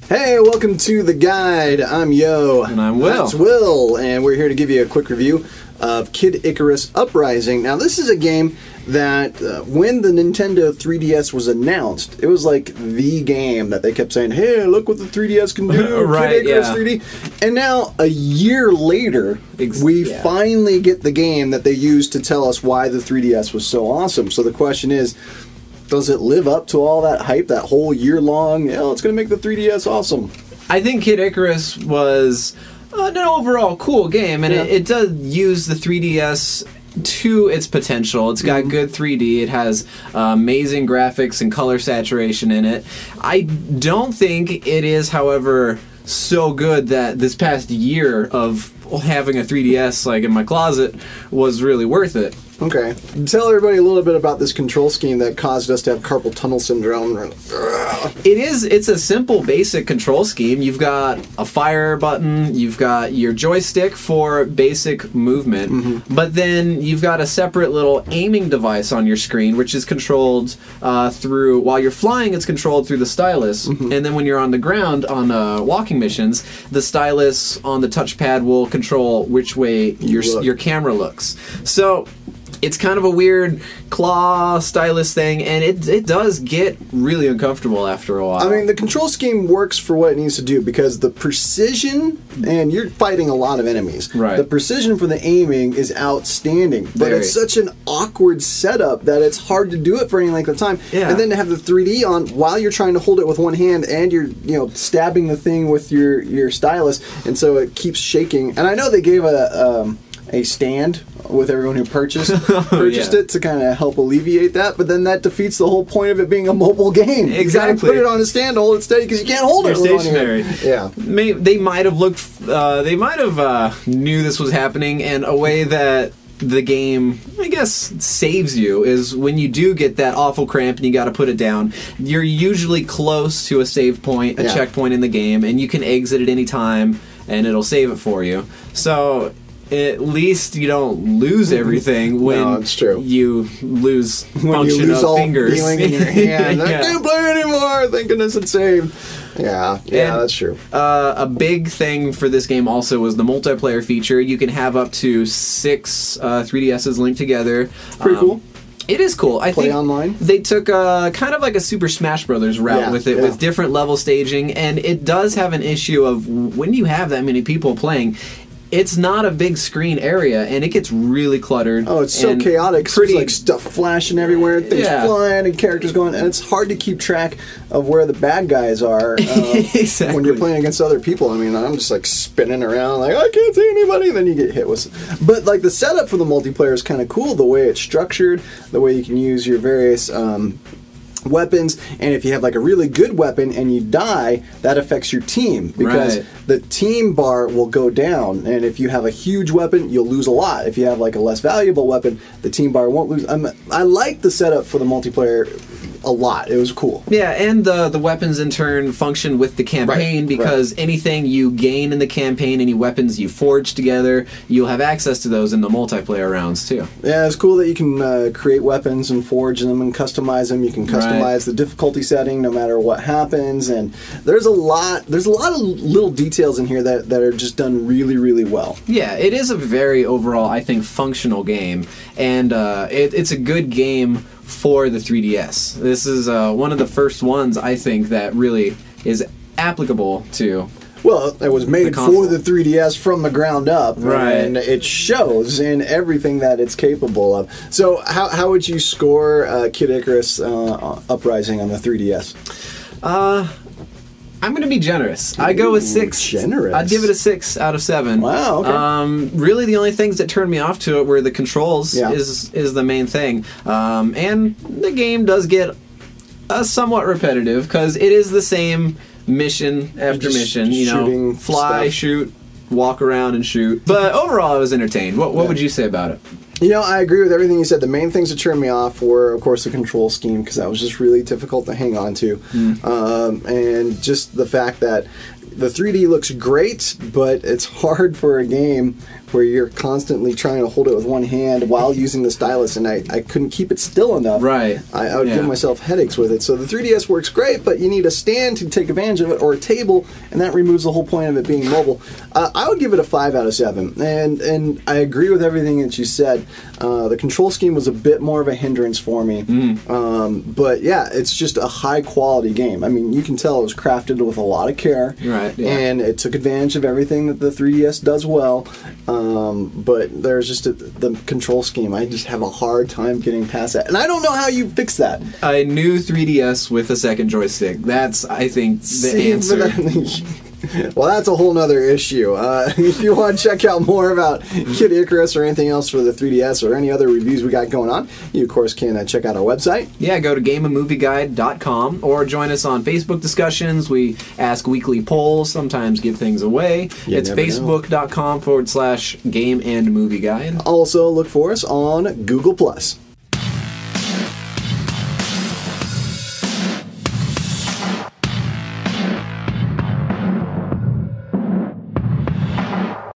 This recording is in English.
Hey, welcome to The Guide. I'm Yo. And I'm Will. That's Will, and we're here to give you a quick review of Kid Icarus Uprising. Now, this is a game that when the Nintendo 3DS was announced, it was like the game that they kept saying, hey, look what the 3DS can do, right, Kid Icarus yeah. 3D. And now, a year later, we finally get the game that they used to tell us why the 3DS was so awesome. So the question is, does it live up to all that hype, that whole year long, it's going to make the 3DS awesome? I think Kid Icarus was an overall cool game, and it does use the 3DS to its potential. It's got good 3D, it has amazing graphics and color saturation in it. I don't think it is, however, so good that this past year of having a 3DS like in my closet was really worth it. Okay. Tell everybody a little bit about this control scheme that caused us to have carpal tunnel syndrome. It's a simple, basic control scheme. You've got a fire button, you've got your joystick for basic movement, but then you've got a separate little aiming device on your screen, which is controlled through, while you're flying, it's controlled through the stylus, and then when you're on the ground on walking missions, the stylus on the touchpad will control which way your camera looks. So it's kind of a weird claw stylus thing, and it does get really uncomfortable after a while. I mean, the control scheme works for what it needs to do because the precision, and you're fighting a lot of enemies. Right. The precision for the aiming is outstanding, but it's such an awkward setup that it's hard to do it for any length of time. Yeah. And then to have the 3D on while you're trying to hold it with one hand and you're stabbing the thing with your stylus, and so it keeps shaking. And I know they gave a stand with everyone who purchased it to kind of help alleviate that, but then that defeats the whole point of it being a mobile game. Exactly. You gotta put it on a stand to hold it steady because you can't hold it. Stationary. Yeah. They might have looked. They might have knew this was happening, and a way that the game, I guess, saves you is when you do get that awful cramp and you got to put it down. You're usually close to a save point, a checkpoint in the game, and you can exit at any time, and it'll save it for you. So at least you don't lose everything when you lose function of fingers. Feeling in your hand. I can't play anymore. Thank goodness it's saved. Yeah, that's true. A big thing for this game also was the multiplayer feature. You can have up to 6 3DSs linked together. It's pretty cool. It is cool. I think online. They took kind of like a Super Smash Brothers route with it, with different level staging, and it does have an issue of when you have that many people playing, it's not a big screen area, and it gets really cluttered. Oh, it's so chaotic. There's like stuff flashing everywhere, things flying, and characters going, and it's hard to keep track of where the bad guys are when you're playing against other people. I mean, I'm just like spinning around, like, I can't see anybody, then you get hit with But like the setup for the multiplayer is kind of cool, the way it's structured, the way you can use your various weapons, and if you have like a really good weapon and you die, that affects your team because the team bar will go down, and if you have a huge weapon, you'll lose a lot. If you have like a less valuable weapon, the team bar won't lose. I like the setup for the multiplayer a lot. It was cool. Yeah, and the weapons in turn function with the campaign because anything you gain in the campaign, any weapons you forge together, you'll have access to those in the multiplayer rounds too. Yeah, it's cool that you can create weapons and forge them and customize them. You can customize the difficulty setting no matter what happens, and there's a lot of little details in here that are just done really, really well. Yeah, it is a very overall, I think, functional game, and it's a good game for the 3DS. This is one of the first ones, I think, that really is applicable to. Well, it was made for the 3DS from the ground up, and it shows in everything that it's capable of. So how would you score Kid Icarus Uprising on the 3DS? I'm going to be generous. I go with 6. Generous? I'd give it a 6 out of 7. Wow, okay. Really the only things that turned me off to it were the controls is the main thing. And the game does get somewhat repetitive because it is the same mission after mission. You know, fly, shoot, walk around and shoot. But overall I was entertained. What would you say about it? You know, I agree with everything you said. The main things that turned me off were, of course, the control scheme, because that was just really difficult to hang on to. And just the fact that the 3D looks great, but it's hard for a game where you're constantly trying to hold it with one hand while using the stylus, and I couldn't keep it still enough. Right. I would give myself headaches with it. So the 3DS works great, but you need a stand to take advantage of it, or a table, and that removes the whole point of it being mobile. I would give it a 5 out of 7, and I agree with everything that you said. The control scheme was a bit more of a hindrance for me, but yeah, it's just a high quality game. I mean, you can tell it was crafted with a lot of care, and it took advantage of everything that the 3DS does well, but there's just the control scheme. I just have a hard time getting past that, and I don't know how you fix that. A new 3DS with a second joystick. That's, I think, the answer. Well, that's a whole nother issue. If you want to check out more about Kid Icarus or anything else for the 3DS or any other reviews we got going on, you, of course, can check out our website. Yeah, go to gameandmovieguide.com or join us on Facebook discussions. We ask weekly polls, sometimes give things away. It's facebook.com/Game and Movie Guide. Also, look for us on Google+.